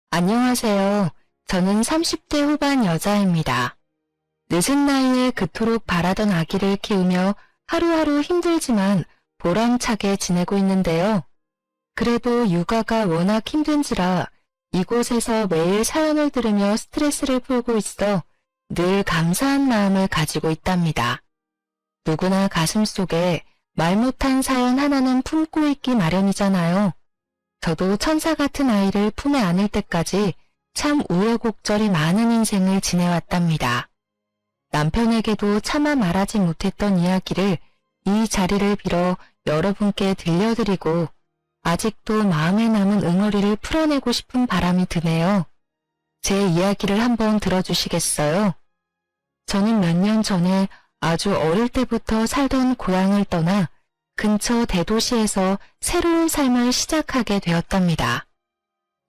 안녕하세요. 저는 30대 후반 여자입니다. 늦은 나이에 그토록 바라던 아기를 키우며 하루하루 힘들지만 보람차게 지내고 있는데요. 그래도 육아가 워낙 힘든지라 이곳에서 매일 사연을 들으며 스트레스를 풀고 있어 늘 감사한 마음을 가지고 있답니다. 누구나 가슴속에 말 못한 사연 하나는 품고 있기 마련이잖아요. 저도 천사 같은 아이를 품에 안을 때까지 참 우여곡절이 많은 인생을 지내왔답니다. 남편에게도 차마 말하지 못했던 이야기를 이 자리를 빌어 여러분께 들려드리고 아직도 마음에 남은 응어리를 풀어내고 싶은 바람이 드네요. 제 이야기를 한번 들어주시겠어요? 저는 몇 년 전에 아주 어릴 때부터 살던 고향을 떠나 근처 대도시에서 새로운 삶을 시작하게 되었답니다.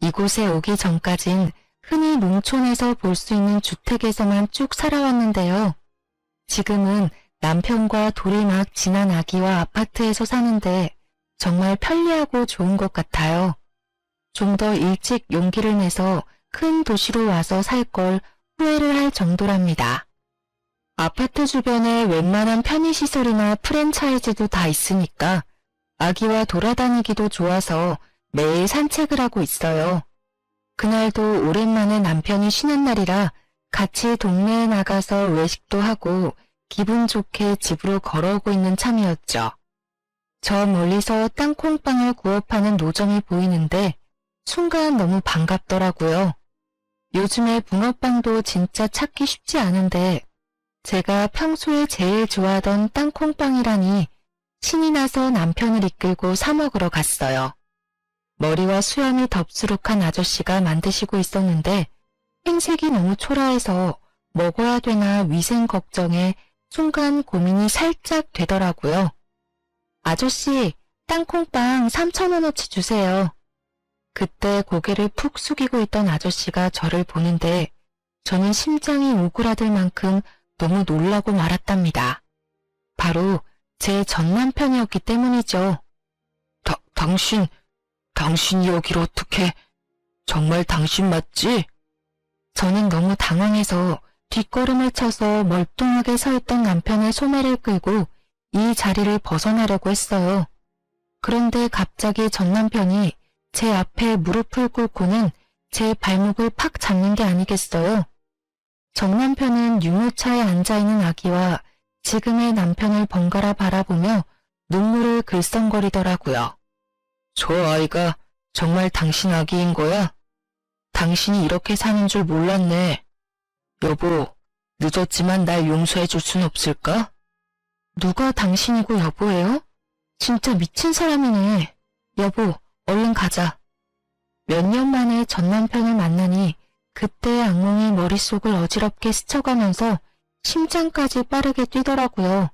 이곳에 오기 전까진 흔히 농촌에서 볼 수 있는 주택에서만 쭉 살아왔는데요. 지금은 남편과 돌이 막 지난 아기와 아파트에서 사는데 정말 편리하고 좋은 것 같아요. 좀 더 일찍 용기를 내서 큰 도시로 와서 살 걸 후회를 할 정도랍니다. 아파트 주변에 웬만한 편의시설이나 프랜차이즈도 다 있으니까 아기와 돌아다니기도 좋아서 매일 산책을 하고 있어요. 그날도 오랜만에 남편이 쉬는 날이라 같이 동네에 나가서 외식도 하고 기분 좋게 집으로 걸어오고 있는 참이었죠. 저 멀리서 땅콩빵을 구워 파는 노점이 보이는데 순간 너무 반갑더라고요. 요즘에 붕어빵도 진짜 찾기 쉽지 않은데 제가 평소에 제일 좋아하던 땅콩빵이라니 신이 나서 남편을 이끌고 사 먹으러 갔어요. 머리와 수염이 덥수룩한 아저씨가 만드시고 있었는데 행색이 너무 초라해서 먹어야 되나 위생 걱정에 순간 고민이 살짝 되더라고요. 아저씨, 땅콩빵 3,000원어치 주세요. 그때 고개를 푹 숙이고 있던 아저씨가 저를 보는데 저는 심장이 오그라들 만큼 너무 놀라고 말았답니다. 바로 제 전남편이었기 때문이죠. 당신이 여기를 어떻게, 정말 당신 맞지? 저는 너무 당황해서 뒷걸음을 쳐서 멀뚱하게 서 있던 남편의 소매를 끌고 이 자리를 벗어나려고 했어요. 그런데 갑자기 전남편이 제 앞에 무릎을 꿇고는 제 발목을 팍 잡는 게 아니겠어요? 정남편은 유모차에 앉아있는 아기와 지금의 남편을 번갈아 바라보며 눈물을 글썽거리더라고요. 저 아이가 정말 당신 아기인 거야? 당신이 이렇게 사는 줄 몰랐네. 여보, 늦었지만 날 용서해 줄 순 없을까? 누가 당신이고 여보예요? 진짜 미친 사람이네. 여보, 얼른 가자. 몇 년 만에 전남편을 만나니 그때의 악몽이 머릿속을 어지럽게 스쳐가면서 심장까지 빠르게 뛰더라고요.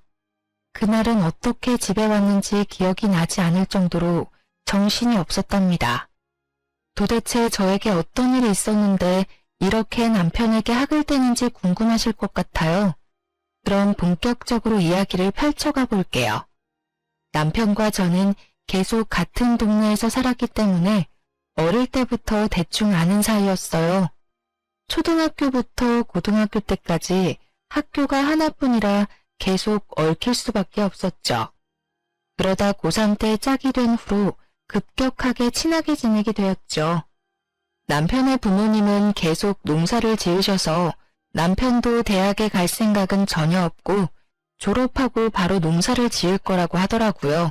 그날은 어떻게 집에 왔는지 기억이 나지 않을 정도로 정신이 없었답니다. 도대체 저에게 어떤 일이 있었는데 이렇게 남편에게 학을 떼는지 궁금하실 것 같아요. 그럼 본격적으로 이야기를 펼쳐가 볼게요. 남편과 저는 계속 같은 동네에서 살았기 때문에 어릴 때부터 대충 아는 사이였어요. 초등학교부터 고등학교 때까지 학교가 하나뿐이라 계속 얽힐 수밖에 없었죠. 그러다 고3 때 짝이 된 후로 급격하게 친하게 지내게 되었죠. 남편의 부모님은 계속 농사를 지으셔서 남편도 대학에 갈 생각은 전혀 없고 졸업하고 바로 농사를 지을 거라고 하더라고요.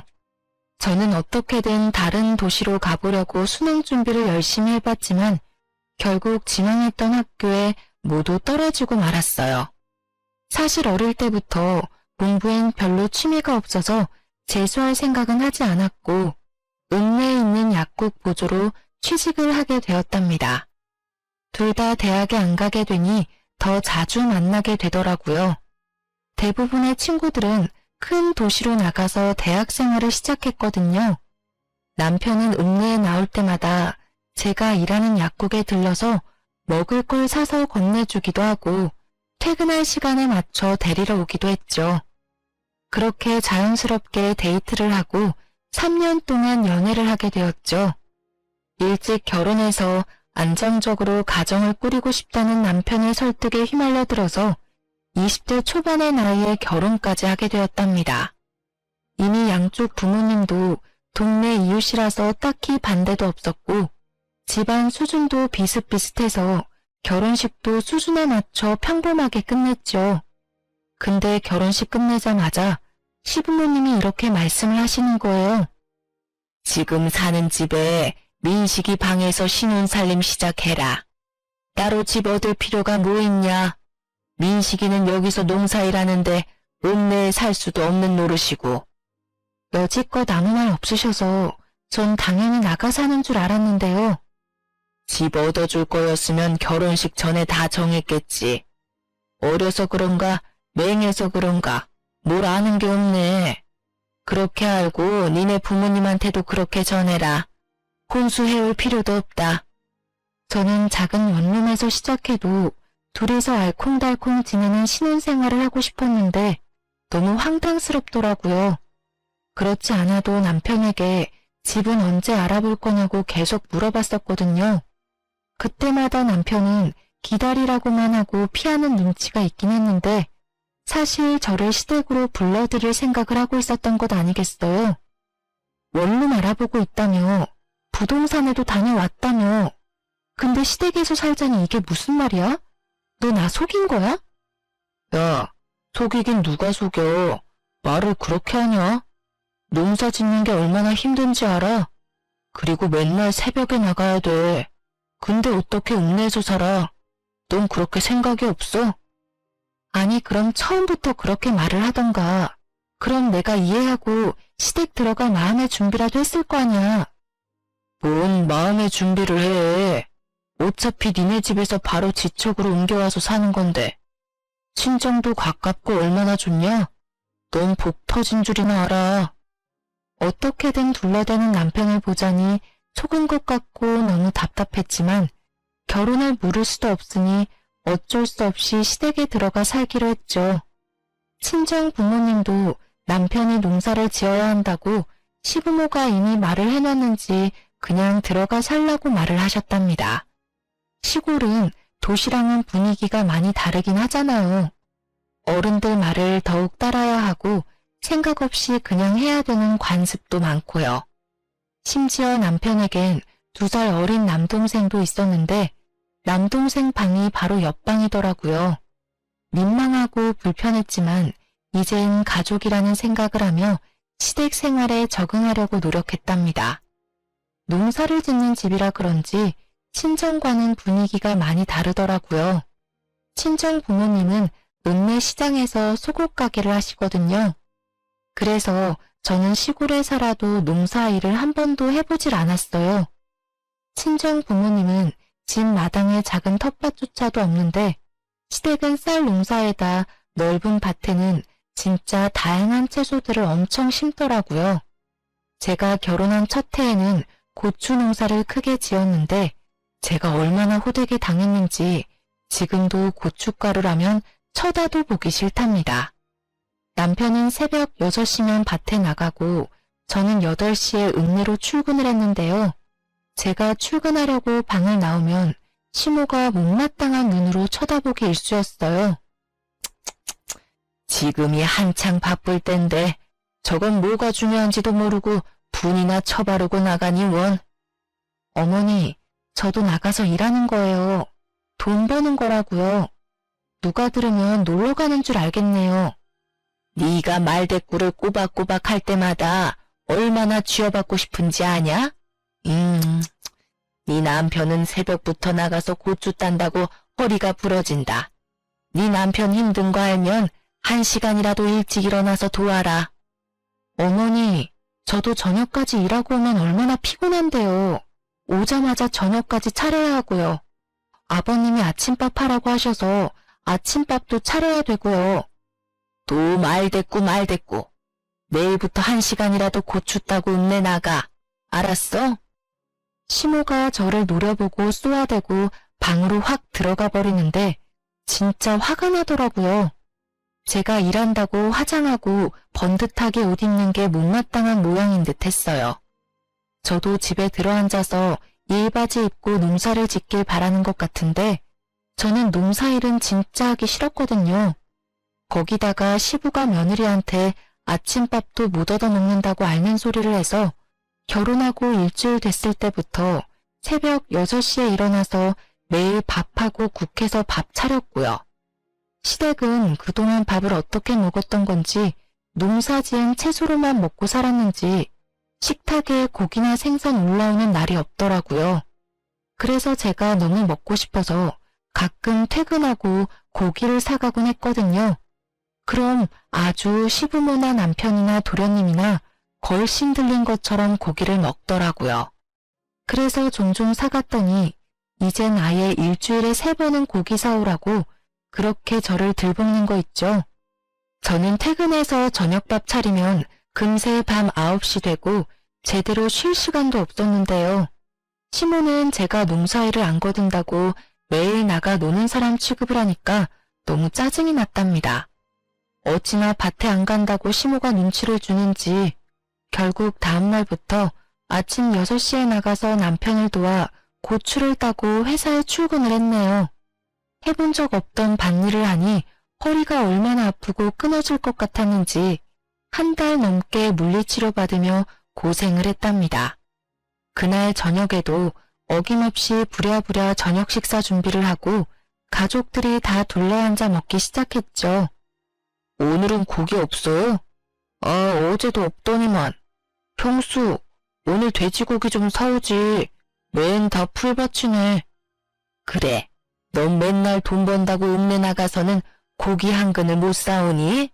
저는 어떻게든 다른 도시로 가보려고 수능 준비를 열심히 해봤지만 결국 지망했던 학교에 모두 떨어지고 말았어요. 사실 어릴 때부터 공부엔 별로 취미가 없어서 재수할 생각은 하지 않았고 읍내에 있는 약국 보조로 취직을 하게 되었답니다. 둘 다 대학에 안 가게 되니 더 자주 만나게 되더라고요. 대부분의 친구들은 큰 도시로 나가서 대학 생활을 시작했거든요. 남편은 읍내에 나올 때마다 제가 일하는 약국에 들러서 먹을 걸 사서 건네주기도 하고 퇴근할 시간에 맞춰 데리러 오기도 했죠. 그렇게 자연스럽게 데이트를 하고 3년 동안 연애를 하게 되었죠. 일찍 결혼해서 안정적으로 가정을 꾸리고 싶다는 남편의 설득에 휘말려 들어서 20대 초반의 나이에 결혼까지 하게 되었답니다. 이미 양쪽 부모님도 동네 이웃이라서 딱히 반대도 없었고 집안 수준도 비슷비슷해서 결혼식도 수준에 맞춰 평범하게 끝냈죠. 근데 결혼식 끝내자마자 시부모님이 이렇게 말씀을 하시는 거예요. 지금 사는 집에 민식이 방에서 신혼살림 시작해라. 따로 집 얻을 필요가 뭐 있냐. 민식이는 여기서 농사일하는데 읍내에 살 수도 없는 노릇이고. 여지껏 아무 말 없으셔서 전 당연히 나가 사는 줄 알았는데요. 집 얻어줄 거였으면 결혼식 전에 다 정했겠지. 어려서 그런가 맹해서 그런가 뭘 아는 게 없네. 그렇게 알고 니네 부모님한테도 그렇게 전해라. 혼수해올 필요도 없다. 저는 작은 원룸에서 시작해도 둘이서 알콩달콩 지내는 신혼생활을 하고 싶었는데 너무 황당스럽더라고요. 그렇지 않아도 남편에게 집은 언제 알아볼 거냐고 계속 물어봤었거든요. 그때마다 남편은 기다리라고만 하고 피하는 눈치가 있긴 했는데 사실 저를 시댁으로 불러들일 생각을 하고 있었던 것 아니겠어요? 원룸 알아보고 있다며, 부동산에도 다녀왔다며. 근데 시댁에서 살자니 이게 무슨 말이야? 너 나 속인 거야? 야, 속이긴 누가 속여. 말을 그렇게 하냐? 농사 짓는 게 얼마나 힘든지 알아? 그리고 맨날 새벽에 나가야 돼. 근데 어떻게 읍내에서 살아? 넌 그렇게 생각이 없어? 아니 그럼 처음부터 그렇게 말을 하던가. 그럼 내가 이해하고 시댁 들어갈 마음의 준비라도 했을 거 아니야. 뭔 마음의 준비를 해. 어차피 니네 집에서 바로 지척으로 옮겨와서 사는 건데. 친정도 가깝고 얼마나 좋냐? 넌 복 터진 줄이나 알아. 어떻게든 둘러대는 남편을 보자니 속은 것 같고 너무 답답했지만 결혼을 물을 수도 없으니 어쩔 수 없이 시댁에 들어가 살기로 했죠. 친정 부모님도 남편이 농사를 지어야 한다고 시부모가 이미 말을 해놨는지 그냥 들어가 살라고 말을 하셨답니다. 시골은 도시랑은 분위기가 많이 다르긴 하잖아요. 어른들 말을 더욱 따라야 하고 생각 없이 그냥 해야 되는 관습도 많고요. 심지어 남편에겐 2살 어린 남동생도 있었는데 남동생 방이 바로 옆방이더라고요. 민망하고 불편했지만 이젠 가족이라는 생각을 하며 시댁 생활에 적응하려고 노력했답니다. 농사를 짓는 집이라 그런지 친정과는 분위기가 많이 다르더라고요. 친정 부모님은 읍내 시장에서 속옷 가게를 하시거든요. 그래서 저는 시골에 살아도 농사일을 한 번도 해보질 않았어요. 친정 부모님은 집 마당에 작은 텃밭조차도 없는데 시댁은 쌀 농사에다 넓은 밭에는 진짜 다양한 채소들을 엄청 심더라고요. 제가 결혼한 첫 해에는 고추 농사를 크게 지었는데 제가 얼마나 호되게 당했는지 지금도 고춧가루라면 쳐다도 보기 싫답니다. 남편은 새벽 6시면 밭에 나가고 저는 8시에 읍내로 출근을 했는데요. 제가 출근하려고 방을 나오면 시모가 못마땅한 눈으로 쳐다보기 일쑤였어요. 지금이 한창 바쁠 땐데 저건 뭐가 중요한지도 모르고 분이나 쳐바르고 나가니 원. 어머니, 저도 나가서 일하는 거예요. 돈 버는 거라고요. 누가 들으면 놀러 가는 줄 알겠네요. 네가 말대꾸를 꼬박꼬박 할 때마다 얼마나 쥐어받고 싶은지 아냐? 네 남편은 새벽부터 나가서 고추 딴다고 허리가 부러진다. 네 남편 힘든 거 알면 1시간이라도 일찍 일어나서 도와라. 어머니, 저도 저녁까지 일하고 오면 얼마나 피곤한데요. 오자마자 저녁까지 차려야 하고요. 아버님이 아침밥 하라고 하셔서 아침밥도 차려야 되고요. 또 말대꾸. 내일부터 1시간이라도 고추 따고 읍내 나가. 알았어? 시모가 저를 노려보고 쏘아대고 방으로 확 들어가 버리는데 진짜 화가 나더라고요. 제가 일한다고 화장하고 번듯하게 옷 입는 게 못마땅한 모양인 듯 했어요. 저도 집에 들어앉아서 일바지 입고 농사를 짓길 바라는 것 같은데 저는 농사일은 진짜 하기 싫었거든요. 거기다가 시부가 며느리한테 아침밥도 못 얻어먹는다고 앓는 소리를 해서 결혼하고 일주일 됐을 때부터 새벽 6시에 일어나서 매일 밥하고 국해서 밥 차렸고요. 시댁은 그동안 밥을 어떻게 먹었던 건지 농사지은 채소로만 먹고 살았는지 식탁에 고기나 생선 올라오는 날이 없더라고요. 그래서 제가 너무 먹고 싶어서 가끔 퇴근하고 고기를 사가곤 했거든요. 그럼 아주 시부모나 남편이나 도련님이나 걸신 들린 것처럼 고기를 먹더라고요. 그래서 종종 사갔더니 이젠 아예 일주일에 3번은 고기 사오라고 그렇게 저를 들볶는 거 있죠. 저는 퇴근해서 저녁밥 차리면 금세 밤 9시 되고 제대로 쉴 시간도 없었는데요. 시모는 제가 농사일을 안 거둔다고 매일 나가 노는 사람 취급을 하니까 너무 짜증이 났답니다. 어찌나 밭에 안 간다고 시모가 눈치를 주는지 결국 다음 날부터 아침 6시에 나가서 남편을 도와 고추를 따고 회사에 출근을 했네요. 해본 적 없던 밭일을 하니 허리가 얼마나 아프고 끊어질 것 같았는지 한 달 넘게 물리치료 받으며 고생을 했답니다. 그날 저녁에도 어김없이 부랴부랴 저녁 식사 준비를 하고 가족들이 다 둘러앉아 먹기 시작했죠. 오늘은 고기 없어요? 어제도 없더니만. 평수, 오늘 돼지고기 좀 사오지. 맨 다 풀밭이네. 그래, 넌 맨날 돈 번다고 읍내 나가서는 고기 한 근을 못 사오니?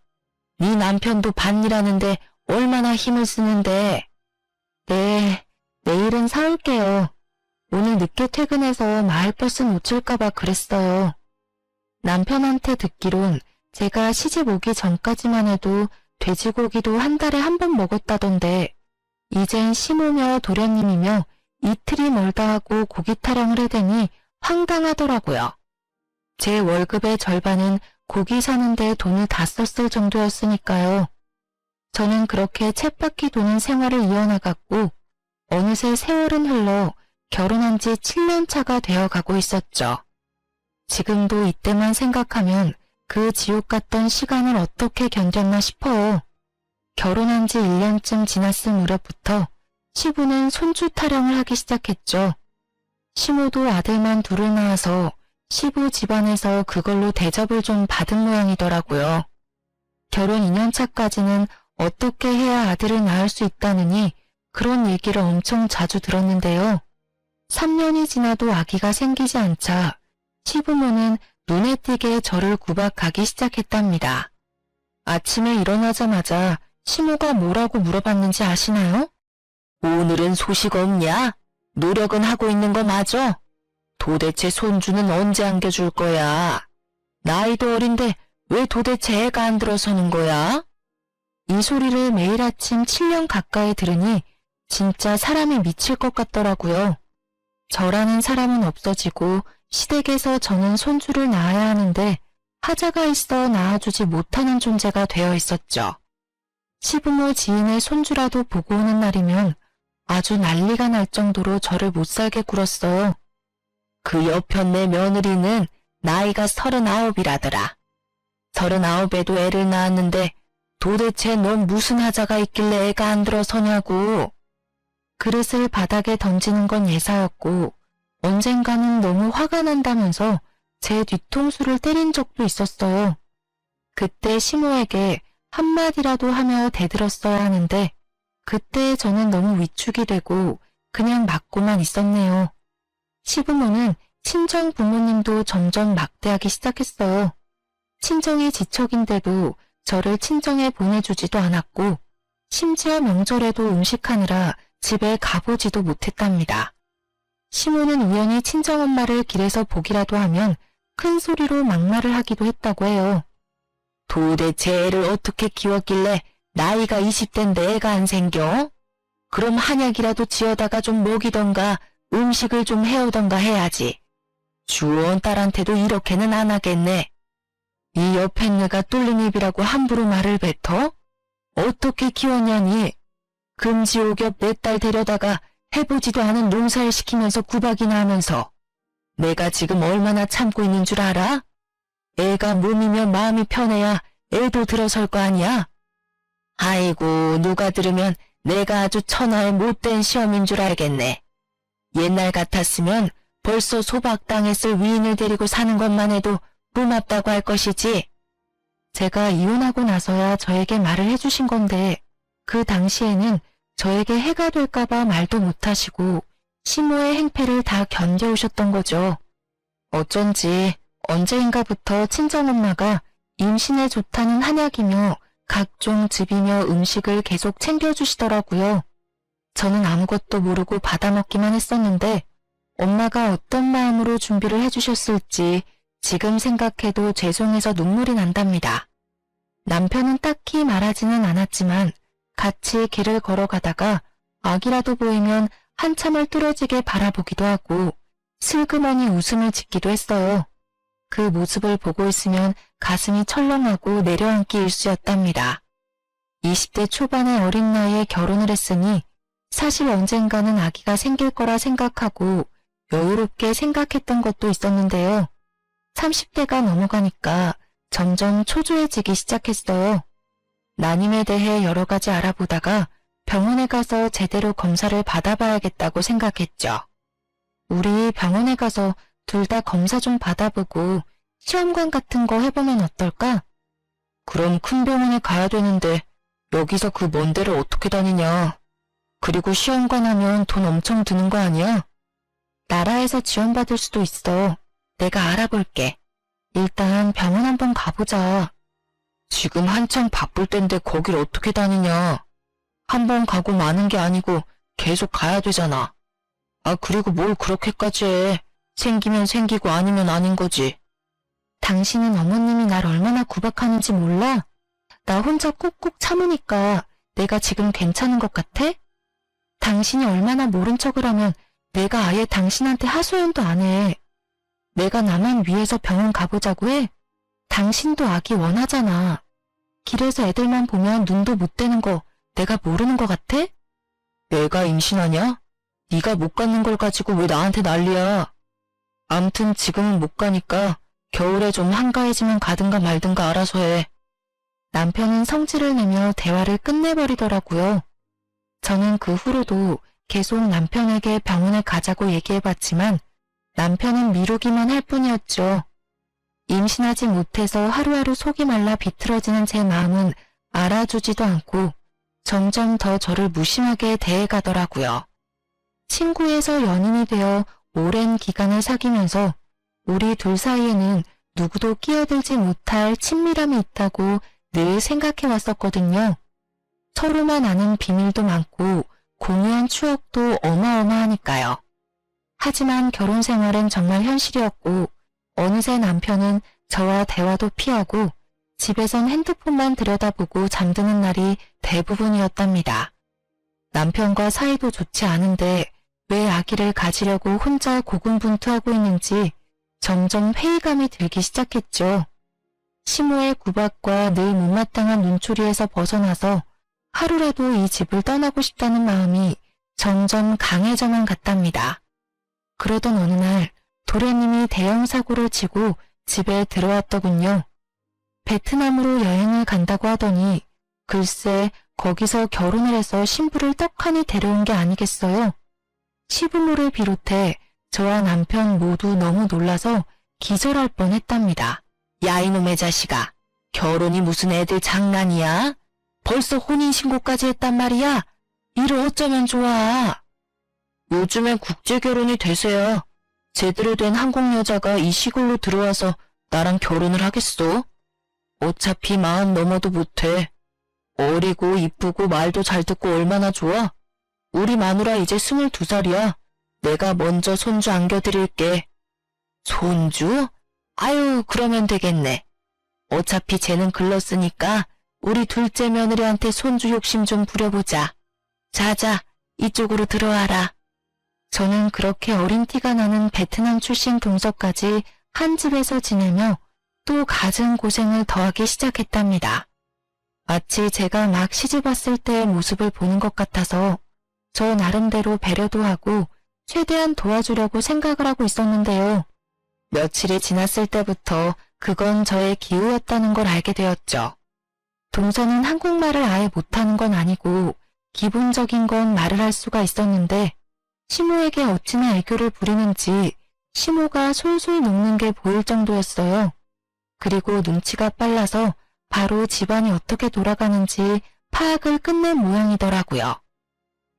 네 남편도 밭일하는데 얼마나 힘을 쓰는데. 네, 내일은 사올게요. 오늘 늦게 퇴근해서 마을버스 놓칠까봐 그랬어요. 남편한테 듣기론 제가 시집 오기 전까지만 해도 돼지고기도 한 달에 한 번 먹었다던데 이젠 시모며 도련님이며 이틀이 멀다 하고 고기 타령을 해대니 황당하더라고요. 제 월급의 절반은 고기 사는데 돈을 다 썼을 정도였으니까요. 저는 그렇게 쳇바퀴 도는 생활을 이어나갔고 어느새 세월은 흘러 결혼한 지 7년 차가 되어가고 있었죠. 지금도 이때만 생각하면 그 지옥 같던 시간을 어떻게 견뎠나 싶어요. 결혼한 지 1년쯤 지났을 무렵부터 시부는 손주 타령을 하기 시작했죠. 시모도 아들만 둘을 낳아서 시부 집안에서 그걸로 대접을 좀 받은 모양이더라고요. 결혼 2년 차까지는 어떻게 해야 아들을 낳을 수 있다느니 그런 얘기를 엄청 자주 들었는데요. 3년이 지나도 아기가 생기지 않자 시부모는 눈에 띄게 저를 구박하기 시작했답니다. 아침에 일어나자마자 시모가 뭐라고 물어봤는지 아시나요? 오늘은 소식 없냐? 노력은 하고 있는 거 맞아? 도대체 손주는 언제 안겨줄 거야? 나이도 어린데 왜 도대체 애가 안 들어서는 거야? 이 소리를 매일 아침 7년 가까이 들으니 진짜 사람이 미칠 것 같더라고요. 저라는 사람은 없어지고 시댁에서 저는 손주를 낳아야 하는데 하자가 있어 낳아주지 못하는 존재가 되어 있었죠. 시부모 지인의 손주라도 보고 오는 날이면 아주 난리가 날 정도로 저를 못살게 굴었어요. 그 옆편네 며느리는 나이가 39이라더라. 39에도 애를 낳았는데 도대체 넌 무슨 하자가 있길래 애가 안 들어서냐고. 그릇을 바닥에 던지는 건 예사였고 언젠가는 너무 화가 난다면서 제 뒤통수를 때린 적도 있었어요. 그때 시모에게 한마디라도 하며 대들었어야 하는데 그때 저는 너무 위축이 되고 그냥 맞고만 있었네요. 시부모는 친정 부모님도 점점 막대하기 시작했어요. 친정이 지척인데도 저를 친정에 보내주지도 않았고 심지어 명절에도 음식하느라 집에 가보지도 못했답니다. 시모는 우연히 친정엄마를 길에서 보기라도 하면 큰 소리로 막말을 하기도 했다고 해요. 도대체 애를 어떻게 키웠길래 나이가 20대인데 애가 안 생겨? 그럼 한약이라도 지어다가 좀 먹이던가 음식을 좀 해오던가 해야지. 주원 딸한테도 이렇게는 안 하겠네. 이 옆앤내가 뚫린 입이라고 함부로 말을 뱉어? 어떻게 키웠냐니? 금지옥엽 내 딸 데려다가 해보지도 않은 농사를 시키면서 구박이나 하면서 내가 지금 얼마나 참고 있는 줄 알아? 애가 몸이면 마음이 편해야 애도 들어설 거 아니야? 아이고, 누가 들으면 내가 아주 천하의 못된 시험인 줄 알겠네. 옛날 같았으면 벌써 소박당했을 위인을 데리고 사는 것만 해도 고맙다고 할 것이지. 제가 이혼하고 나서야 저에게 말을 해주신 건데 그 당시에는 저에게 해가 될까봐 말도 못하시고 시모의 행패를 다 견뎌오셨던 거죠. 어쩐지 언제인가부터 친정엄마가 임신에 좋다는 한약이며 각종 즙이며 음식을 계속 챙겨주시더라고요. 저는 아무것도 모르고 받아먹기만 했었는데 엄마가 어떤 마음으로 준비를 해주셨을지 지금 생각해도 죄송해서 눈물이 난답니다. 남편은 딱히 말하지는 않았지만 같이 길을 걸어가다가 악이라도 보이면 한참을 뚫어지게 바라보기도 하고 슬그머니 웃음을 짓기도 했어요. 그 모습을 보고 있으면 가슴이 철렁하고 내려앉기 일쑤였답니다. 20대 초반의 어린 나이에 결혼을 했으니 사실 언젠가는 아기가 생길 거라 생각하고 여유롭게 생각했던 것도 있었는데요. 30대가 넘어가니까 점점 초조해지기 시작했어요. 난임에 대해 여러 가지 알아보다가 병원에 가서 제대로 검사를 받아봐야겠다고 생각했죠. 우리 병원에 가서 둘 다 검사 좀 받아보고 시험관 같은 거 해보면 어떨까? 그럼 큰 병원에 가야 되는데 여기서 그 먼 데를 어떻게 다니냐? 그리고 시험관 하면 돈 엄청 드는 거 아니야? 나라에서 지원받을 수도 있어. 내가 알아볼게. 일단 병원 한번 가보자. 지금 한창 바쁠 땐데 거길 어떻게 다니냐? 한번 가고 마는 게 아니고 계속 가야 되잖아. 아, 그리고 뭘 그렇게까지 해. 생기면 생기고 아니면 아닌 거지. 당신은 어머님이 날 얼마나 구박하는지 몰라? 나 혼자 꾹꾹 참으니까 내가 지금 괜찮은 것 같아? 당신이 얼마나 모른 척을 하면 내가 아예 당신한테 하소연도 안 해. 내가 나만 위해서 병원 가보자고 해? 당신도 아기 원하잖아. 길에서 애들만 보면 눈도 못 떼는 거 내가 모르는 것 같아? 내가 임신하냐? 네가 못 갖는 걸 가지고 왜 나한테 난리야? 암튼 지금은 못 가니까 겨울에 좀 한가해지면 가든가 말든가 알아서 해. 남편은 성질을 내며 대화를 끝내버리더라고요. 저는 그 후로도 계속 남편에게 병원에 가자고 얘기해봤지만 남편은 미루기만 할 뿐이었죠. 임신하지 못해서 하루하루 속이 말라 비틀어지는 제 마음은 알아주지도 않고 점점 더 저를 무심하게 대해가더라고요. 친구에서 연인이 되어 오랜 기간을 사귀면서 우리 둘 사이에는 누구도 끼어들지 못할 친밀함이 있다고 늘 생각해 왔었거든요. 서로만 아는 비밀도 많고 공유한 추억도 어마어마하니까요. 하지만 결혼 생활은 정말 현실이었고 어느새 남편은 저와 대화도 피하고 집에선 핸드폰만 들여다보고 잠드는 날이 대부분이었답니다. 남편과 사이도 좋지 않은데 왜 아기를 가지려고 혼자 고군분투하고 있는지 점점 회의감이 들기 시작했죠. 시모의 구박과 늘 못마땅한 눈초리에서 벗어나서 하루라도 이 집을 떠나고 싶다는 마음이 점점 강해져만 갔답니다. 그러던 어느 날 도련님이 대형 사고를 치고 집에 들어왔더군요. 베트남으로 여행을 간다고 하더니 글쎄 거기서 결혼을 해서 신부를 떡하니 데려온 게 아니겠어요. 시부모를 비롯해 저와 남편 모두 너무 놀라서 기절할 뻔했답니다. 야 이놈의 자식아, 결혼이 무슨 애들 장난이야? 벌써 혼인신고까지 했단 말이야? 이를 어쩌면 좋아? 요즘엔 국제결혼이 대세야. 제대로 된 한국 여자가 이 시골로 들어와서 나랑 결혼을 하겠어? 어차피 40 넘어도 못해. 어리고 이쁘고 말도 잘 듣고 얼마나 좋아? 우리 마누라 이제 22살이야. 내가 먼저 손주 안겨드릴게. 손주? 아유, 그러면 되겠네. 어차피 쟤는 글렀으니까 우리 둘째 며느리한테 손주 욕심 좀 부려보자. 자자, 이쪽으로 들어와라. 저는 그렇게 어린 티가 나는 베트남 출신 동서까지 한 집에서 지내며 또 갖은 고생을 더하기 시작했답니다. 마치 제가 막 시집 왔을 때의 모습을 보는 것 같아서 저 나름대로 배려도 하고 최대한 도와주려고 생각을 하고 있었는데요. 며칠이 지났을 때부터 그건 저의 기우였다는 걸 알게 되었죠. 동서는 한국말을 아예 못하는 건 아니고 기본적인 건 말을 할 수가 있었는데 시모에게 어찌나 애교를 부리는지 시모가 솔솔 녹는 게 보일 정도였어요. 그리고 눈치가 빨라서 바로 집안이 어떻게 돌아가는지 파악을 끝낸 모양이더라고요.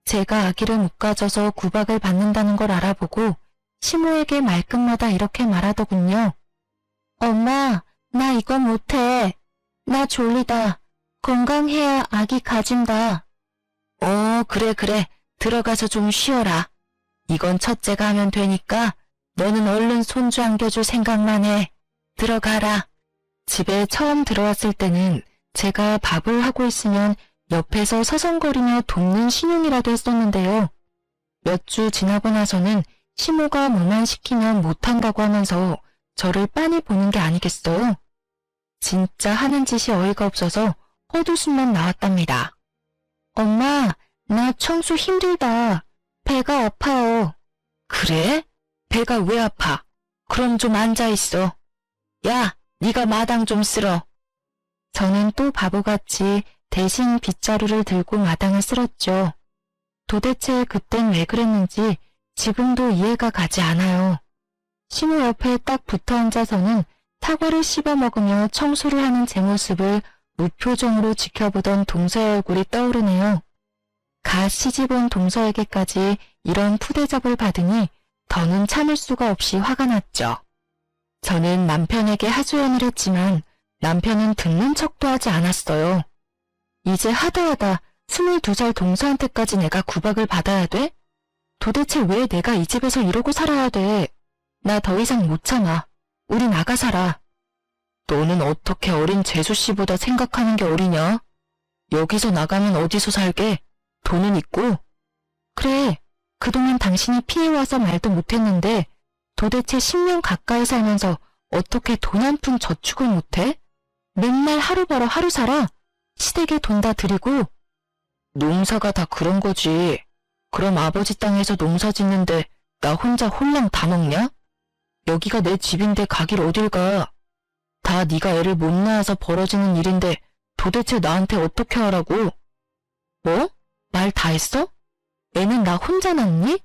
제가 아기를 못 가져서 구박을 받는다는 걸 알아보고 시모에게 말끝마다 이렇게 말하더군요. 엄마, 나 이거 못해. 나 졸리다. 건강해야 아기 가진다. 그래. 들어가서 좀 쉬어라. 이건 첫째가 하면 되니까 너는 얼른 손주 안겨줄 생각만 해. 들어가라. 집에 처음 들어왔을 때는 제가 밥을 하고 있으면 옆에서 서성거리며 돕는 신용이라도 했었는데요. 몇 주 지나고 나서는 시모가 뭐만 시키면 못한다고 하면서 저를 빤히 보는 게 아니겠어요? 진짜 하는 짓이 어이가 없어서 헛웃음만 나왔답니다. 엄마, 나 청소 힘들다. 배가 아파요. 그래? 배가 왜 아파? 그럼 좀 앉아있어. 야, 네가 마당 좀 쓸어. 저는 또 바보같이 대신 빗자루를 들고 마당을 쓸었죠. 도대체 그땐 왜 그랬는지 지금도 이해가 가지 않아요. 시모 옆에 딱 붙어 앉아서는 사과를 씹어 먹으며 청소를 하는 제 모습을 무표정으로 지켜보던 동서의 얼굴이 떠오르네요. 갓 시집온 동서에게까지 이런 푸대접을 받으니 더는 참을 수가 없이 화가 났죠. 저는 남편에게 하소연을 했지만 남편은 듣는 척도 하지 않았어요. 이제 하다하다 22살 동서한테까지 내가 구박을 받아야 돼? 도대체 왜 내가 이 집에서 이러고 살아야 돼? 나 더 이상 못 참아. 우리 나가 살아. 너는 어떻게 어린 재수씨보다 생각하는 게 어리냐? 여기서 나가면 어디서 살게? 돈은 있고? 그래, 그동안 당신이 피해와서 말도 못했는데 도대체 10년 가까이 살면서 어떻게 돈 한 푼 저축을 못해? 맨날 하루 벌어 하루 살아? 시댁에 돈 다 드리고? 농사가 다 그런 거지. 그럼 아버지 땅에서 농사 짓는데 나 혼자 홀랑 다 먹냐? 여기가 내 집인데 가길 어딜 가. 다 네가 애를 못 낳아서 벌어지는 일인데 도대체 나한테 어떻게 하라고? 뭐? 말 다 했어? 애는 나 혼자 낳니?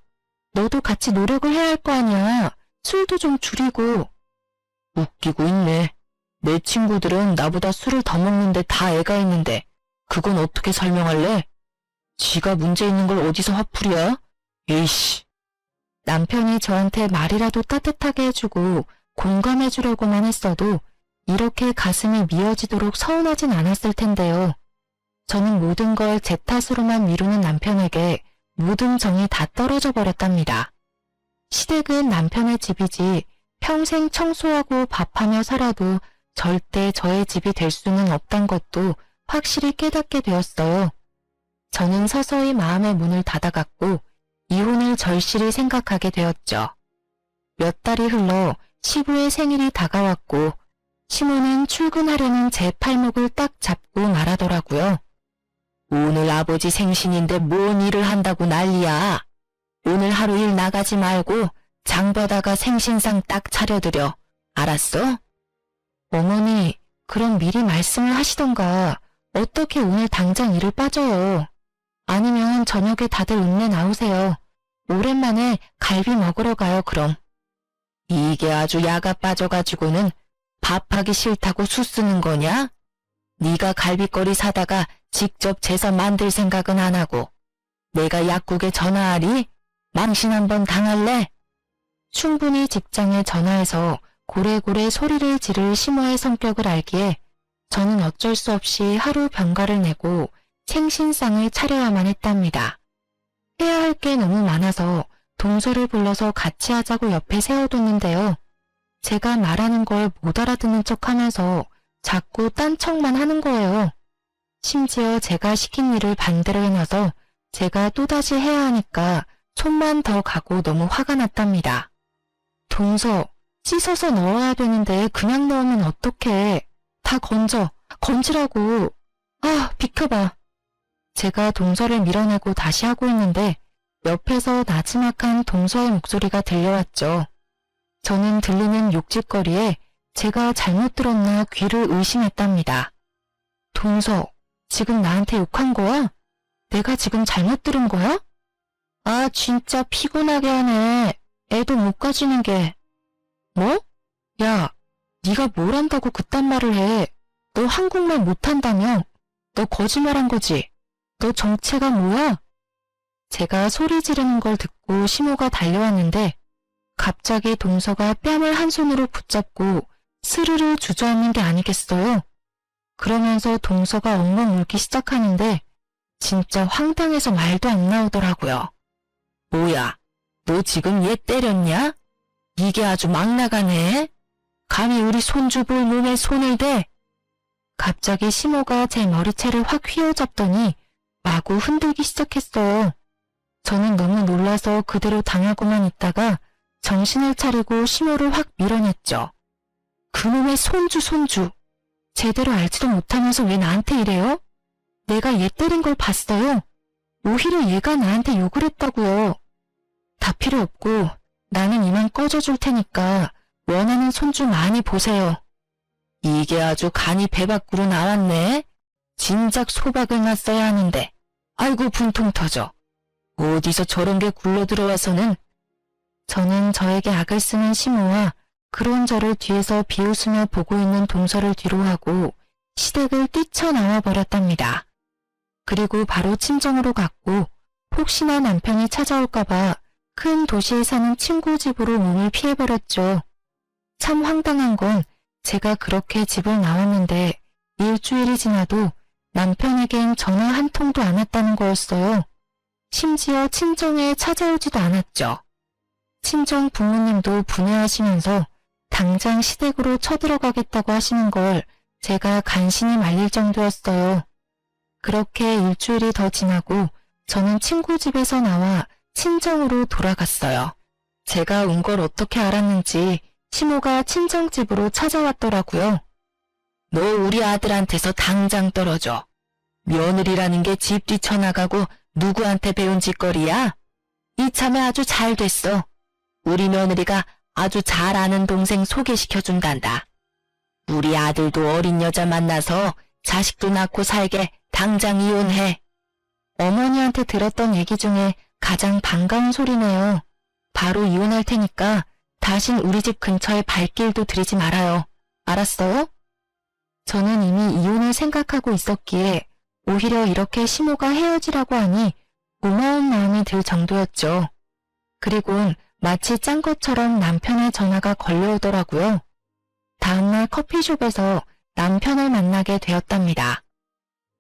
너도 같이 노력을 해야 할 거 아니야. 술도 좀 줄이고. 웃기고 있네. 내 친구들은 나보다 술을 더 먹는데 다 애가 있는데 그건 어떻게 설명할래? 지가 문제 있는 걸 어디서 화풀이야? 에이씨. 남편이 저한테 말이라도 따뜻하게 해주고 공감해주려고만 했어도 이렇게 가슴이 미어지도록 서운하진 않았을 텐데요. 저는 모든 걸 제 탓으로만 미루는 남편에게 모든 정이 다 떨어져 버렸답니다. 시댁은 남편의 집이지 평생 청소하고 밥하며 살아도 절대 저의 집이 될 수는 없단 것도 확실히 깨닫게 되었어요. 저는 서서히 마음의 문을 닫아갔고 이혼을 절실히 생각하게 되었죠. 몇 달이 흘러 시부의 생일이 다가왔고 시모는 출근하려는 제 팔목을 딱 잡고 말하더라고요. 오늘 아버지 생신인데 뭔 일을 한다고 난리야. 오늘 하루 일 나가지 말고 장보다가 생신상 딱 차려드려. 알았어? 어머니, 그럼 미리 말씀을 하시던가 어떻게 오늘 당장 일을 빠져요. 아니면 저녁에 다들 읍내 나오세요. 오랜만에 갈비 먹으러 가요 그럼. 이게 아주 야가 빠져가지고는 밥하기 싫다고 수 쓰는 거냐? 네가 갈비거리 사다가 직접 재서 만들 생각은 안 하고 내가 약국에 전화하리? 망신 한번 당할래? 충분히 직장에 전화해서 고래고래 소리를 지를 시모의 성격을 알기에 저는 어쩔 수 없이 하루 병가를 내고 생신상을 차려야만 했답니다. 해야 할 게 너무 많아서 동서를 불러서 같이 하자고 옆에 세워뒀는데요. 제가 말하는 걸 못 알아듣는 척하면서 자꾸 딴 척만 하는 거예요. 심지어 제가 시킨 일을 반대로 해놔서 제가 또다시 해야 하니까 손만 더 가고 너무 화가 났답니다. 동서, 씻어서 넣어야 되는데 그냥 넣으면 어떡해. 다 건지라고. 아, 비켜봐. 제가 동서를 밀어내고 다시 하고 있는데 옆에서 나지막한 동서의 목소리가 들려왔죠. 저는 들리는 욕짓거리에 제가 잘못 들었나 귀를 의심했답니다. 동서, 지금 나한테 욕한 거야? 내가 지금 잘못 들은 거야? 아, 진짜 피곤하게 하네. 애도 못 가지는 게. 뭐? 야, 네가 뭘 한다고 그딴 말을 해. 너 한국말 못한다며? 너 거짓말한 거지? 너 정체가 뭐야? 제가 소리 지르는 걸 듣고 시모가 달려왔는데 갑자기 동서가 뺨을 한 손으로 붙잡고 스르르 주저앉는 게 아니겠어요? 그러면서 동서가 엉엉 울기 시작하는데 진짜 황당해서 말도 안 나오더라고요. 뭐야, 너 지금 얘 때렸냐? 이게 아주 막 나가네. 감히 우리 손주 볼 몸에 손을 대. 갑자기 시모가 제 머리채를 확 휘어잡더니 마구 흔들기 시작했어요. 저는 너무 놀라서 그대로 당하고만 있다가 정신을 차리고 시모를 확 밀어냈죠. 그놈의 손주. 제대로 알지도 못하면서 왜 나한테 이래요? 내가 얘 때린 걸 봤어요. 오히려 얘가 나한테 욕을 했다고요. 다 필요 없고 나는 이만 꺼져줄 테니까 원하는 손주 많이 보세요. 이게 아주 간이 배 밖으로 나왔네. 진작 소박을 놨어야 하는데. 아이고 분통 터져. 어디서 저런 게 굴러 들어와서는. 저는 저에게 악을 쓰는 시모와 그런 저를 뒤에서 비웃으며 보고 있는 동서를 뒤로하고 시댁을 뛰쳐나와 버렸답니다. 그리고 바로 친정으로 갔고 혹시나 남편이 찾아올까봐 큰 도시에 사는 친구 집으로 몸을 피해버렸죠. 참 황당한 건 제가 그렇게 집을 나왔는데 일주일이 지나도 남편에겐 전화 한 통도 안 왔다는 거였어요. 심지어 친정에 찾아오지도 않았죠. 친정 부모님도 분해하시면서 당장 시댁으로 쳐들어가겠다고 하시는 걸 제가 간신히 말릴 정도였어요. 그렇게 일주일이 더 지나고 저는 친구 집에서 나와 친정으로 돌아갔어요. 제가 온 걸 어떻게 알았는지 시모가 친정집으로 찾아왔더라고요. 너 우리 아들한테서 당장 떨어져. 며느리라는 게 집 뛰쳐나가고 누구한테 배운 짓거리야? 이참에 아주 잘 됐어. 우리 며느리가 아주 잘 아는 동생 소개시켜준단다. 우리 아들도 어린 여자 만나서 자식도 낳고 살게 당장 이혼해. 어머니한테 들었던 얘기 중에 가장 반가운 소리네요. 바로 이혼할 테니까 다신 우리 집 근처에 발길도 들이지 말아요. 알았어요? 저는 이미 이혼을 생각하고 있었기에 오히려 이렇게 시모가 헤어지라고 하니 고마운 마음이 들 정도였죠. 그리곤 마치 짠 것처럼 남편의 전화가 걸려오더라고요. 다음날 커피숍에서 남편을 만나게 되었답니다.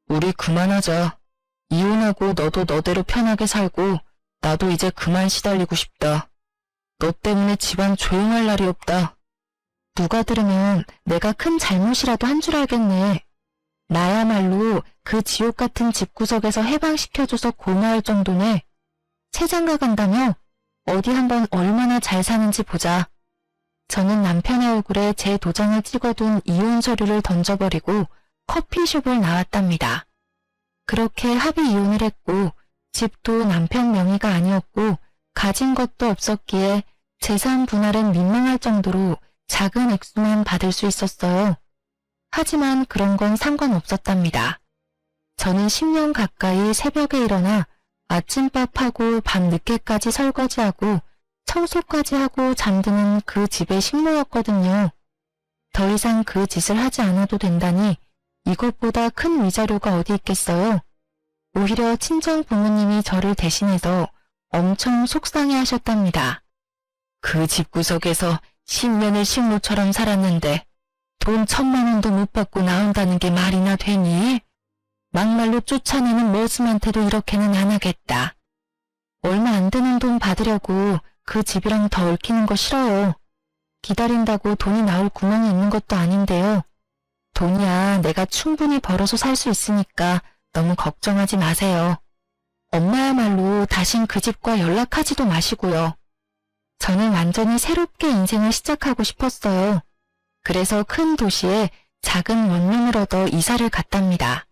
우리 그만하자. 이혼하고 너도 너대로 편하게 살고 나도 이제 그만 시달리고 싶다. 너 때문에 집안 조용할 날이 없다. 누가 들으면 내가 큰 잘못이라도 한 줄 알겠네. 나야말로 그 지옥 같은 집구석에서 해방시켜줘서 고마울 정도네. 새장가 간다며? 어디 한번 얼마나 잘 사는지 보자. 저는 남편의 얼굴에 제 도장을 찍어둔 이혼 서류를 던져버리고 커피숍을 나왔답니다. 그렇게 합의 이혼을 했고 집도 남편 명의가 아니었고 가진 것도 없었기에 재산 분할은 민망할 정도로 작은 액수만 받을 수 있었어요. 하지만 그런 건 상관없었답니다. 저는 10년 가까이 새벽에 일어나 아침밥하고 밤 늦게까지 설거지하고 청소까지 하고 잠드는 그 집의 식모였거든요. 더 이상 그 짓을 하지 않아도 된다니 이것보다 큰 위자료가 어디 있겠어요. 오히려 친정 부모님이 저를 대신해서 엄청 속상해 하셨답니다. 그 집구석에서 10년을 식모처럼 살았는데 돈 1,000만 원도 못 받고 나온다는 게 말이나 되니? 막말로 쫓아내는 머슴한테도 이렇게는 안 하겠다. 얼마 안 되는 돈 받으려고 그 집이랑 더 얽히는 거 싫어요. 기다린다고 돈이 나올 구멍이 있는 것도 아닌데요. 돈이야 내가 충분히 벌어서 살 수 있으니까 너무 걱정하지 마세요. 엄마야말로 다신 그 집과 연락하지도 마시고요. 저는 완전히 새롭게 인생을 시작하고 싶었어요. 그래서 큰 도시에 작은 원룸을 얻어 이사를 갔답니다.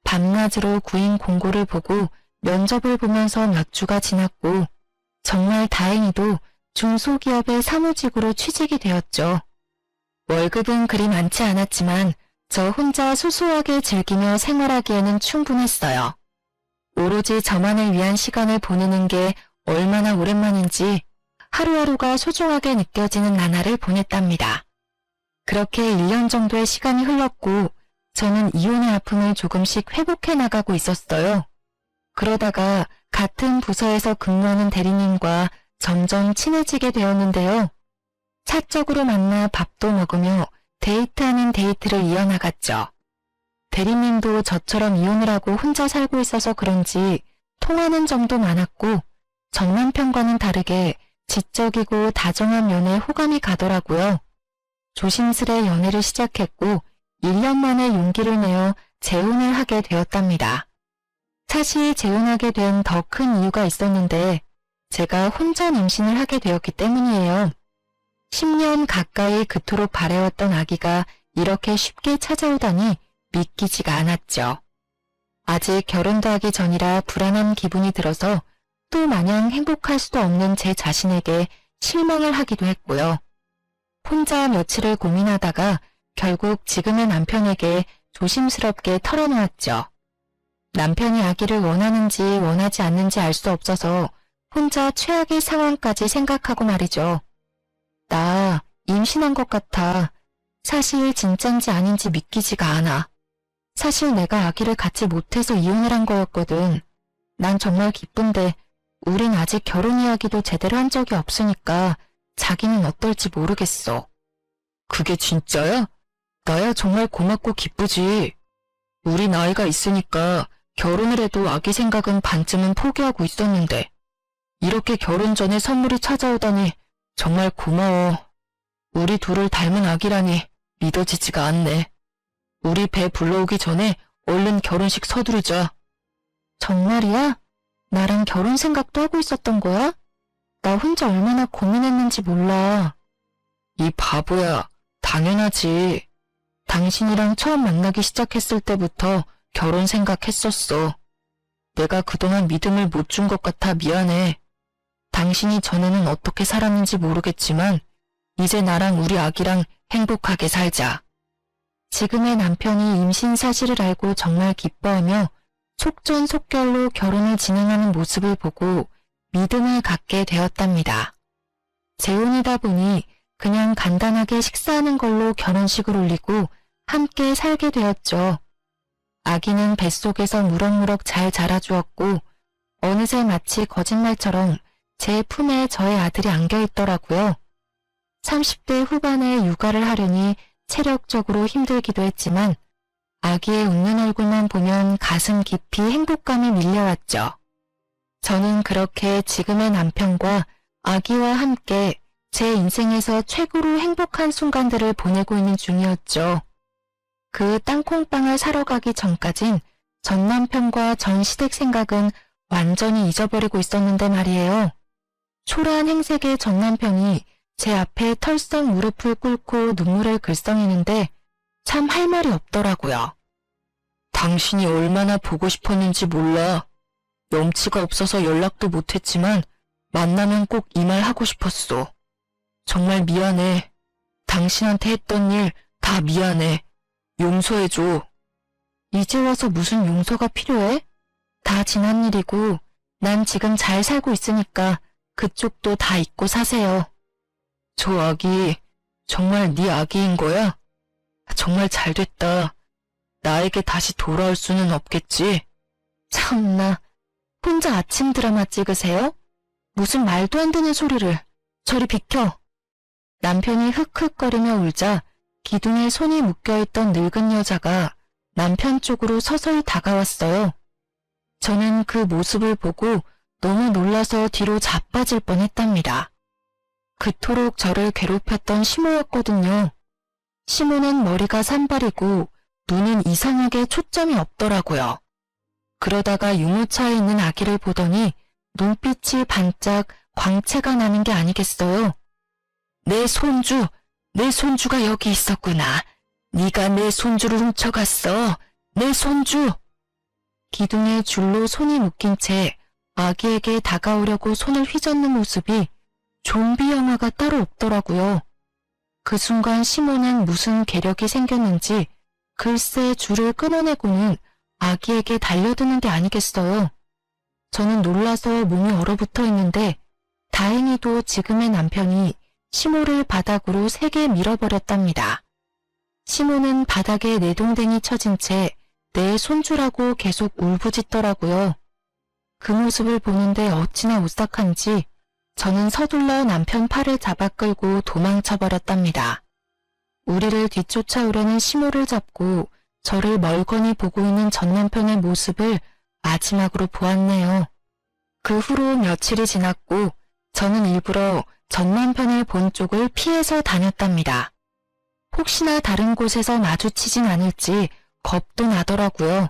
밤낮으로 구인 공고를 보고 면접을 보면서 몇 주가 지났고 정말 다행히도 중소기업의 사무직으로 취직이 되었죠. 월급은 그리 많지 않았지만 저 혼자 소소하게 즐기며 생활하기에는 충분했어요. 오로지 저만을 위한 시간을 보내는 게 얼마나 오랜만인지 하루하루가 소중하게 느껴지는 나날을 보냈답니다. 그렇게 1년 정도의 시간이 흘렀고 저는 이혼의 아픔을 조금씩 회복해 나가고 있었어요. 그러다가 같은 부서에서 근무하는 대리님과 점점 친해지게 되었는데요. 사적으로 만나 밥도 먹으며 데이트 아닌 데이트를 이어나갔죠. 대리님도 저처럼 이혼을 하고 혼자 살고 있어서 그런지 통하는 점도 많았고 전 남편과는 다르게 지적이고 다정한 면에 호감이 가더라고요. 조심스레 연애를 시작했고 1년 만에 용기를 내어 재혼을 하게 되었답니다. 사실 재혼하게 된 더 큰 이유가 있었는데 제가 혼자 임신을 하게 되었기 때문이에요. 10년 가까이 그토록 바래왔던 아기가 이렇게 쉽게 찾아오다니 믿기지가 않았죠. 아직 결혼도 하기 전이라 불안한 기분이 들어서 또 마냥 행복할 수도 없는 제 자신에게 실망을 하기도 했고요. 혼자 며칠을 고민하다가 결국 지금의 남편에게 조심스럽게 털어놓았죠. 남편이 아기를 원하는지 원하지 않는지 알 수 없어서 혼자 최악의 상황까지 생각하고 말이죠. 나 임신한 것 같아. 사실 진짠지 아닌지 믿기지가 않아. 사실 내가 아기를 갖지 못해서 이혼을 한 거였거든. 난 정말 기쁜데 우린 아직 결혼 이야기도 제대로 한 적이 없으니까 자기는 어떨지 모르겠어. 그게 진짜야? 나야 정말 고맙고 기쁘지. 우리 나이가 있으니까 결혼을 해도 아기 생각은 반쯤은 포기하고 있었는데 이렇게 결혼 전에 선물이 찾아오다니 정말 고마워. 우리 둘을 닮은 아기라니 믿어지지가 않네. 우리 배 불러오기 전에 얼른 결혼식 서두르자. 정말이야? 나랑 결혼 생각도 하고 있었던 거야? 나 혼자 얼마나 고민했는지 몰라. 이 바보야, 당연하지. 당신이랑 처음 만나기 시작했을 때부터 결혼 생각했었어. 내가 그동안 믿음을 못 준 것 같아 미안해. 당신이 전에는 어떻게 살았는지 모르겠지만 이제 나랑 우리 아기랑 행복하게 살자. 지금의 남편이 임신 사실을 알고 정말 기뻐하며 속전속결로 결혼을 진행하는 모습을 보고 믿음을 갖게 되었답니다. 재혼이다 보니 그냥 간단하게 식사하는 걸로 결혼식을 올리고 함께 살게 되었죠. 아기는 뱃속에서 무럭무럭 잘 자라주었고 어느새 마치 거짓말처럼 제 품에 저의 아들이 안겨있더라고요. 30대 후반에 육아를 하려니 체력적으로 힘들기도 했지만 아기의 웃는 얼굴만 보면 가슴 깊이 행복감이 밀려왔죠. 저는 그렇게 지금의 남편과 아기와 함께 제 인생에서 최고로 행복한 순간들을 보내고 있는 중이었죠. 그 땅콩빵을 사러 가기 전까진 전 남편과 전 시댁 생각은 완전히 잊어버리고 있었는데 말이에요. 초라한 행색의 전 남편이 제 앞에 털썩 무릎을 꿇고 눈물을 글썽이는데 참 할 말이 없더라고요. 당신이 얼마나 보고 싶었는지 몰라. 염치가 없어서 연락도 못했지만 만나면 꼭 이 말 하고 싶었어. 정말 미안해. 당신한테 했던 일 다 미안해. 용서해줘. 이제 와서 무슨 용서가 필요해? 다 지난 일이고 난 지금 잘 살고 있으니까 그쪽도 다 잊고 사세요. 저 아기 정말 네 아기인 거야? 정말 잘됐다. 나에게 다시 돌아올 수는 없겠지? 참나, 혼자 아침 드라마 찍으세요? 무슨 말도 안 되는 소리를. 저리 비켜. 남편이 흑흑거리며 울자 기둥에 손이 묶여있던 늙은 여자가 남편 쪽으로 서서히 다가왔어요. 저는 그 모습을 보고 너무 놀라서 뒤로 자빠질 뻔했답니다. 그토록 저를 괴롭혔던 시모였거든요. 시모는 머리가 산발이고 눈은 이상하게 초점이 없더라고요. 그러다가 유모차에 있는 아기를 보더니 눈빛이 반짝 광채가 나는 게 아니겠어요. 내 손주가 여기 있었구나. 네가 내 손주를 훔쳐갔어. 내 손주. 기둥에 줄로 손이 묶인 채 아기에게 다가오려고 손을 휘젓는 모습이 좀비 영화가 따로 없더라고요. 그 순간 시몬은 무슨 괴력이 생겼는지 글쎄 줄을 끊어내고는 아기에게 달려드는 게 아니겠어요. 저는 놀라서 몸이 얼어붙어 있는데 다행히도 지금의 남편이 시모를 바닥으로 세게 밀어버렸답니다. 시모는 바닥에 내동댕이 쳐진 채 내 손주라고 계속 울부짖더라고요. 그 모습을 보는데 어찌나 오싹한지 저는 서둘러 남편 팔을 잡아 끌고 도망쳐버렸답니다. 우리를 뒤쫓아오려는 시모를 잡고 저를 멀거니 보고 있는 전 남편의 모습을 마지막으로 보았네요. 그 후로 며칠이 지났고 저는 일부러 전 남편을 본 쪽을 피해서 다녔답니다. 혹시나 다른 곳에서 마주치진 않을지 겁도 나더라고요.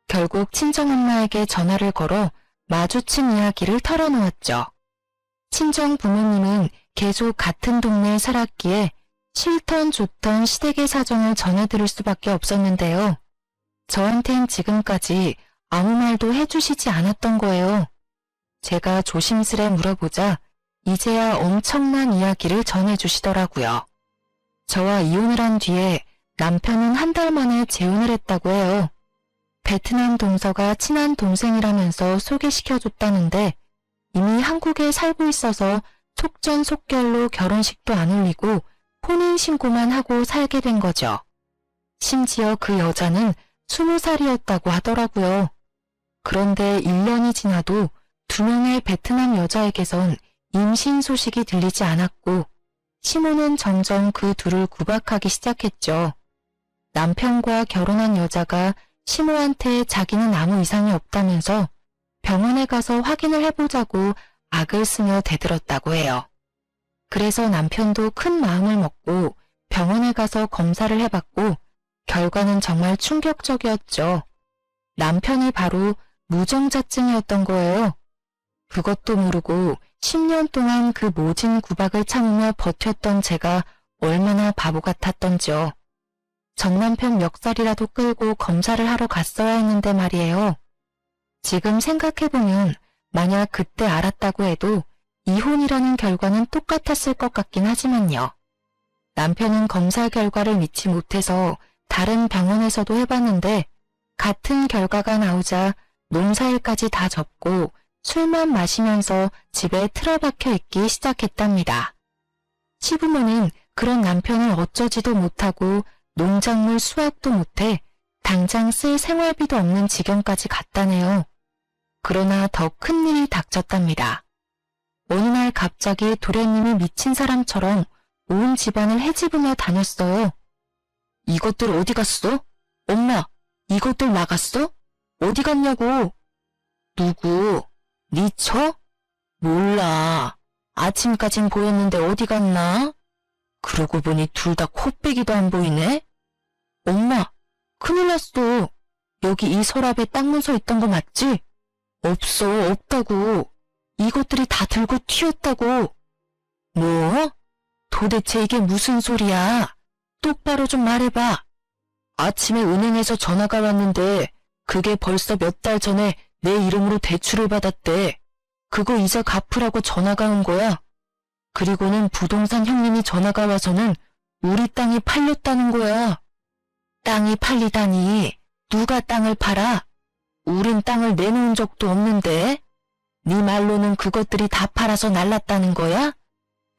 결국 친정엄마에게 전화를 걸어 마주친 이야기를 털어놓았죠. 친정 부모님은 계속 같은 동네에 살았기에 싫던 좋던 시댁의 사정을 전해들을 수밖에 없었는데요. 저한텐 지금까지 아무 말도 해주시지 않았던 거예요. 제가 조심스레 물어보자 이제야 엄청난 이야기를 전해주시더라고요. 저와 이혼을 한 뒤에 남편은 한 달 만에 재혼을 했다고 해요. 베트남 동서가 친한 동생이라면서 소개시켜줬다는데 이미 한국에 살고 있어서 속전속결로 결혼식도 안 올리고 혼인신고만 하고 살게 된 거죠. 심지어 그 여자는 20살이었다고 하더라고요. 그런데 1년이 지나도 2명의 베트남 여자에게선 임신 소식이 들리지 않았고 시모는 점점 그 둘을 구박하기 시작했죠. 남편과 결혼한 여자가 시모한테 자기는 아무 이상이 없다면서 병원에 가서 확인을 해보자고 악을 쓰며 대들었다고 해요. 그래서 남편도 큰 마음을 먹고 병원에 가서 검사를 해봤고 결과는 정말 충격적이었죠. 남편이 바로 무정자증이었던 거예요. 그것도 모르고 10년 동안 그 모진 구박을 참으며 버텼던 제가 얼마나 바보 같았던지요. 전 남편 멱살이라도 끌고 검사를 하러 갔어야 했는데 말이에요. 지금 생각해보면 만약 그때 알았다고 해도 이혼이라는 결과는 똑같았을 것 같긴 하지만요. 남편은 검사 결과를 믿지 못해서 다른 병원에서도 해봤는데 같은 결과가 나오자 농사일까지 다 접고 술만 마시면서 집에 틀어박혀 있기 시작했답니다. 시부모는 그런 남편을 어쩌지도 못하고 농작물 수확도 못해 당장 쓸 생활비도 없는 지경까지 갔다네요. 그러나 더 큰 일이 닥쳤답니다. 어느 날 갑자기 도련님이 미친 사람처럼 온 집안을 헤집으며 다녔어요. 이것들 어디 갔어? 엄마, 이것들 나갔어? 어디 갔냐고? 누구? 네 처? 몰라. 아침까진 보였는데 어디 갔나? 그러고 보니 둘 다 코빼기도 안 보이네? 엄마, 큰일 났어. 여기 이 서랍에 땅 문서 있던 거 맞지? 없어, 없다고. 이것들이 다 들고 튀었다고. 뭐? 도대체 이게 무슨 소리야? 똑바로 좀 말해봐. 아침에 은행에서 전화가 왔는데 그게 벌써 몇 달 전에 내 이름으로 대출을 받았대. 그거 이자 갚으라고 전화가 온 거야. 그리고는 부동산 형님이 전화가 와서는 우리 땅이 팔렸다는 거야. 땅이 팔리다니 누가 땅을 팔아? 우린 땅을 내놓은 적도 없는데. 네 말로는 그것들이 다 팔아서 날랐다는 거야?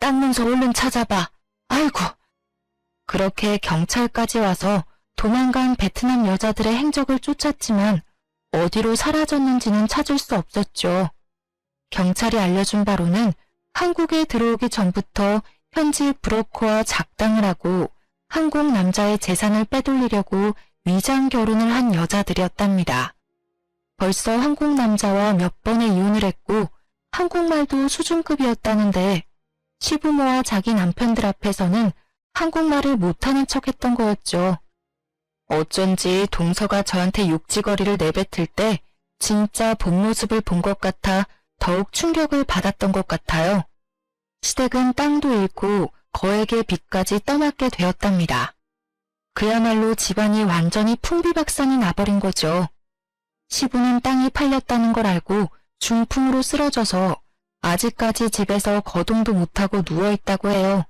땅 문서 얼른 찾아봐. 아이고. 그렇게 경찰까지 와서 도망간 베트남 여자들의 행적을 쫓았지만 어디로 사라졌는지는 찾을 수 없었죠. 경찰이 알려준 바로는 한국에 들어오기 전부터 현지 브로커와 작당을 하고 한국 남자의 재산을 빼돌리려고 위장 결혼을 한 여자들이었답니다. 벌써 한국 남자와 몇 번의 이혼을 했고 한국말도 수준급이었다는데 시부모와 자기 남편들 앞에서는 한국말을 못하는 척했던 거였죠. 어쩐지 동서가 저한테 욕지거리를 내뱉을 때 진짜 본 모습을 본 것 같아 더욱 충격을 받았던 것 같아요. 시댁은 땅도 잃고 거액의 빚까지 떠맡게 되었답니다. 그야말로 집안이 완전히 풍비박산이 나버린 거죠. 시부는 땅이 팔렸다는 걸 알고 중풍으로 쓰러져서 아직까지 집에서 거동도 못하고 누워있다고 해요.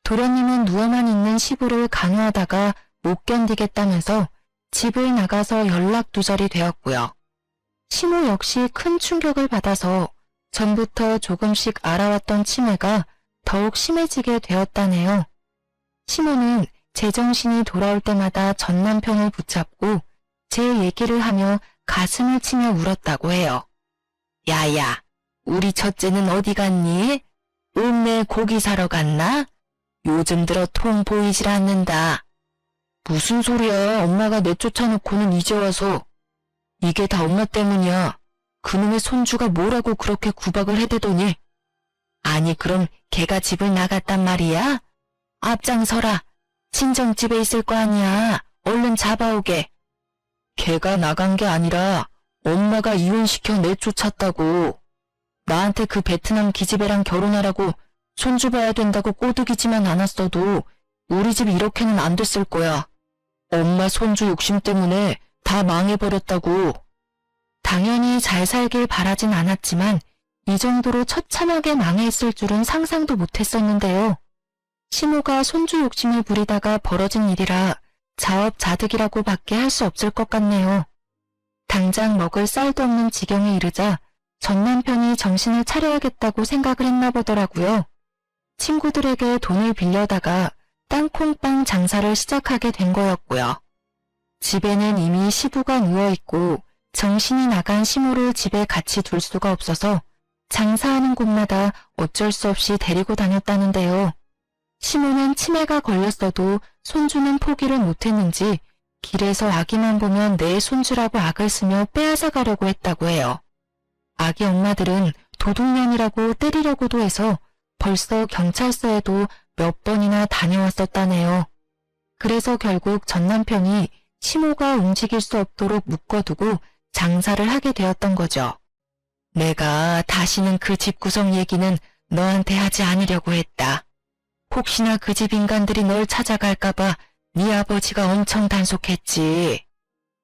도련님은 누워만 있는 시부를 강요하다가 못 견디겠다면서 집을 나가서 연락두절이 되었고요. 시모 역시 큰 충격을 받아서 전부터 조금씩 알아왔던 치매가 더욱 심해지게 되었다네요. 시모는 제정신이 돌아올 때마다 전 남편을 붙잡고 제 얘기를 하며 가슴을 치며 울었다고 해요. 야야, 우리 첫째는 어디 갔니? 읍내 고기 사러 갔나? 요즘 들어 통 보이질 않는다. 무슨 소리야, 엄마가 내쫓아놓고는 이제 와서. 이게 다 엄마 때문이야. 그놈의 손주가 뭐라고 그렇게 구박을 해대더니. 아니 그럼 걔가 집을 나갔단 말이야? 앞장서라. 친정집에 있을 거 아니야. 얼른 잡아오게. 걔가 나간 게 아니라 엄마가 이혼시켜 내쫓았다고. 나한테 그 베트남 기집애랑 결혼하라고 손주 봐야 된다고 꼬드기지만 않았어도 우리 집 이렇게는 안 됐을 거야. 엄마 손주 욕심 때문에 다 망해버렸다고. 당연히 잘 살길 바라진 않았지만 이 정도로 처참하게 망해있을 줄은 상상도 못했었는데요. 시모가 손주 욕심을 부리다가 벌어진 일이라 자업자득이라고 밖에 할 수 없을 것 같네요. 당장 먹을 쌀도 없는 지경에 이르자 전 남편이 정신을 차려야겠다고 생각을 했나 보더라고요. 친구들에게 돈을 빌려다가 땅콩빵 장사를 시작하게 된 거였고요. 집에는 이미 시부가 누워있고 정신이 나간 시모를 집에 같이 둘 수가 없어서 장사하는 곳마다 어쩔 수 없이 데리고 다녔다는데요. 시모는 치매가 걸렸어도 손주는 포기를 못했는지 길에서 아기만 보면 내 손주라고 악을 쓰며 빼앗아 가려고 했다고 해요. 아기 엄마들은 도둑년이라고 때리려고도 해서 벌써 경찰서에도 몇 번이나 다녀왔었다네요. 그래서 결국 전 남편이 시모가 움직일 수 없도록 묶어두고 장사를 하게 되었던 거죠. 내가 다시는 그 집구석 얘기는 너한테 하지 않으려고 했다. 혹시나 그 집 인간들이 널 찾아갈까봐 네 아버지가 엄청 단속했지.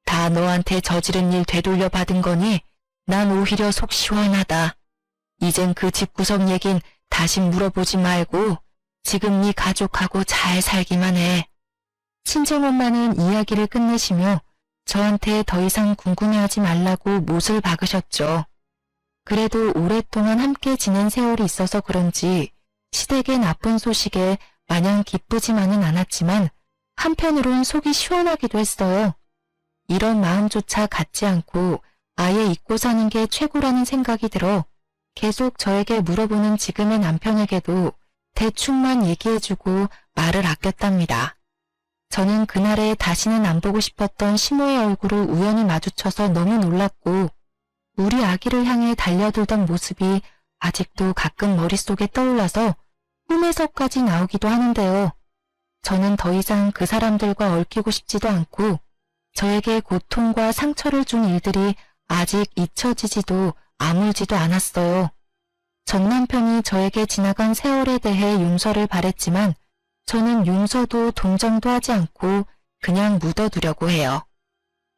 다 너한테 저지른 일 되돌려 받은 거니 난 오히려 속 시원하다. 이젠 그 집구석 얘긴 다시 물어보지 말고 지금 네 가족하고 잘 살기만 해. 친정엄마는 이야기를 끝내시며 저한테 더 이상 궁금해하지 말라고 못을 박으셨죠. 그래도 오랫동안 함께 지낸 세월이 있어서 그런지 시댁의 나쁜 소식에 마냥 기쁘지만은 않았지만 한편으론 속이 시원하기도 했어요. 이런 마음조차 갖지 않고 아예 잊고 사는 게 최고라는 생각이 들어 계속 저에게 물어보는 지금의 남편에게도 대충만 얘기해주고 말을 아꼈답니다. 저는 그날에 다시는 안 보고 싶었던 시모의 얼굴을 우연히 마주쳐서 너무 놀랐고 우리 아기를 향해 달려들던 모습이 아직도 가끔 머릿속에 떠올라서 꿈에서까지 나오기도 하는데요. 저는 더 이상 그 사람들과 얽히고 싶지도 않고 저에게 고통과 상처를 준 일들이 아직 잊혀지지도 아물지도 않았어요. 전 남편이 저에게 지나간 세월에 대해 용서를 바랬지만 저는 용서도 동정도 하지 않고 그냥 묻어두려고 해요.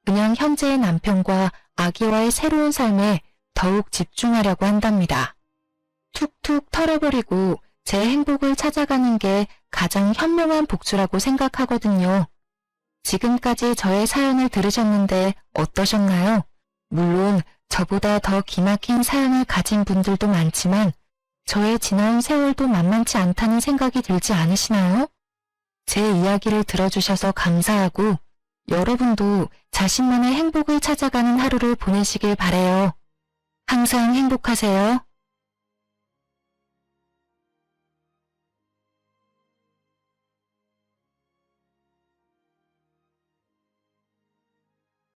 그냥 현재의 남편과 아기와의 새로운 삶에 더욱 집중하려고 한답니다. 툭툭 털어버리고 제 행복을 찾아가는 게 가장 현명한 복수라고 생각하거든요. 지금까지 저의 사연을 들으셨는데 어떠셨나요? 물론 저보다 더 기막힌 사연을 가진 분들도 많지만 저의 지나온 세월도 만만치 않다는 생각이 들지 않으시나요? 제 이야기를 들어주셔서 감사하고 여러분도 자신만의 행복을 찾아가는 하루를 보내시길 바라요. 항상 행복하세요.